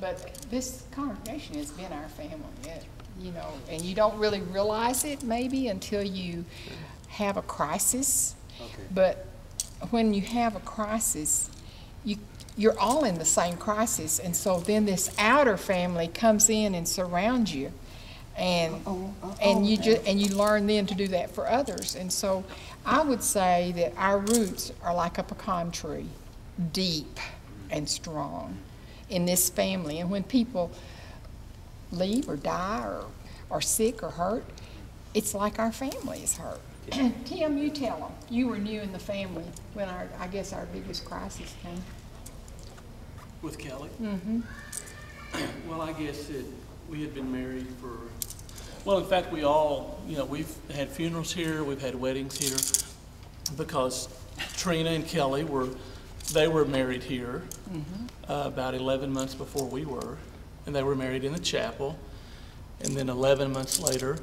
But this congregation has been our family, you know, and you don't really realize it maybe until you have a crisis. Okay. But when you have a crisis, you're all in the same crisis, and so then this outer family comes in and surrounds you, and you learn then to do that for others. And so I would say that our roots are like a pecan tree, deep and strong in this family. And when people leave or die or are sick or hurt, it's like our family is hurt. Tim, you tell them. You were new in the family when I guess our biggest crisis came. With Kelly? Mm-hmm. Well, I guess we had been married for, well, in fact, we all, you know, we've had funerals here, we've had weddings here, because Trina and Kelly were married here about 11 months before we were, and they were married in the chapel. And then 11 months later,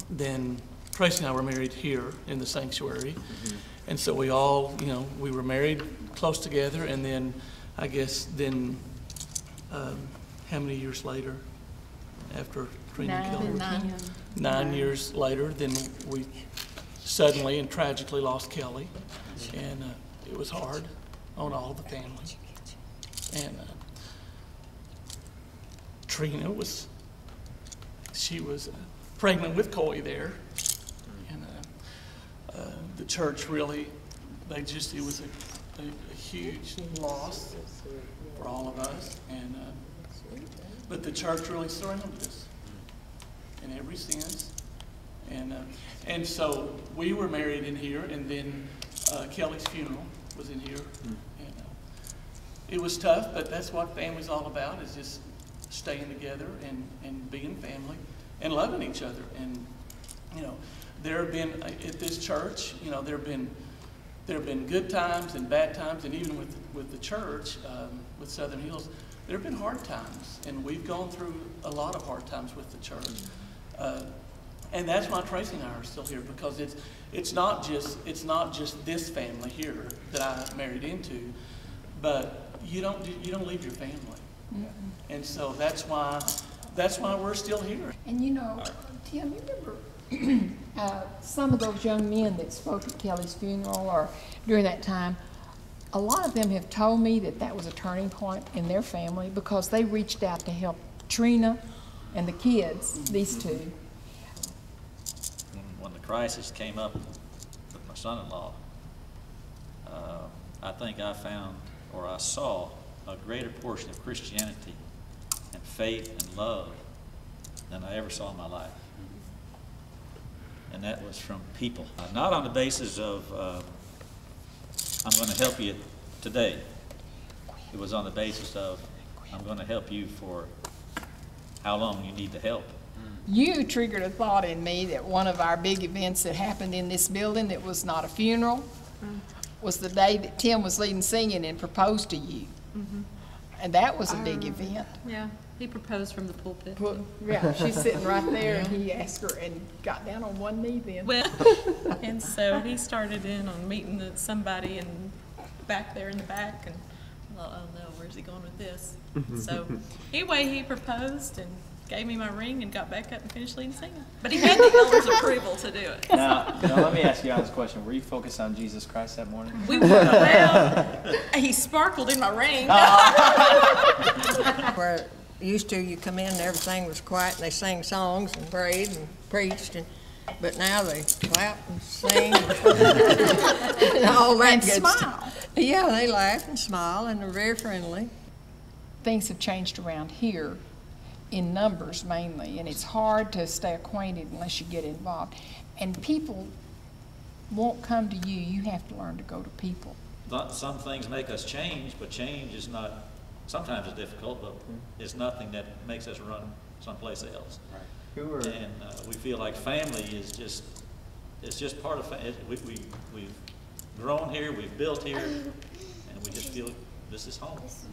then Tracy and I were married here in the sanctuary. And so we all, you know, we were married close together, and then I guess then, how many years later, after Trina and Kelly were Nine. 9 years later, then we suddenly and tragically lost Kelly, and it was hard on all the family. And Trina she was pregnant with Coy there, and the church really, it was a huge loss for all of us, and but the church really surrounded us in every sense, and so we were married in here, and then Kelly's funeral was in here, and it was tough, but that's what family's all about, is just staying together and being family and loving each other. And you know, there have been at this church, you know, there have been good times and bad times, and even with the church, with Southern Hills, there have been hard times, and we've gone through a lot of hard times with the church. And that's why Tracy and I are still here, because it's not just this family here that I married into, but you don't leave your family. Mm-hmm. And so that's why we're still here. And you know, Tim, you remember some of those young men that spoke at Kelly's funeral or during that time, a lot of them have told me that was a turning point in their family, because they reached out to help Trina and the kids, these two. When the crisis came up with my son-in-law, I think I found, or I saw, a greater portion of Christianity and faith and love than I ever saw in my life. And that was from people. Not on the basis of, I'm going to help you today. It was on the basis of, I'm going to help you for how long you need the help. You triggered a thought in me that one of our big events that happened in this building that was not a funeral was the day that Tim was leading singing and proposed to you. And that was a big event. Yeah, he proposed from the pulpit. Yeah, she's sitting right there, and he asked her and got down on one knee then. Well, and so he started in on meeting somebody and back there in the back, and I thought, oh no, where's he going with this? So anyway, he proposed and gave me my ring and got back up and finished leading singing. But he had the elders' approval to do it. Now, let me ask you on this question. Were you focused on Jesus Christ that morning? We were, well, he sparkled in my ring. Where used to, you come in and everything was quiet, and they sang songs and prayed and preached, but now they clap and sing and all that And good smile. stuff. Yeah, they laugh and smile, and they're very friendly. Things have changed around here in numbers mainly, and it's hard to stay acquainted unless you get involved. And people won't come to you. You have to learn to go to people. Some things make us change, but change is not, sometimes it's difficult, but it's nothing that makes us run someplace else. Right. And we feel like family is just, it's just part of, we've grown here, we've built here, and we just feel this is home.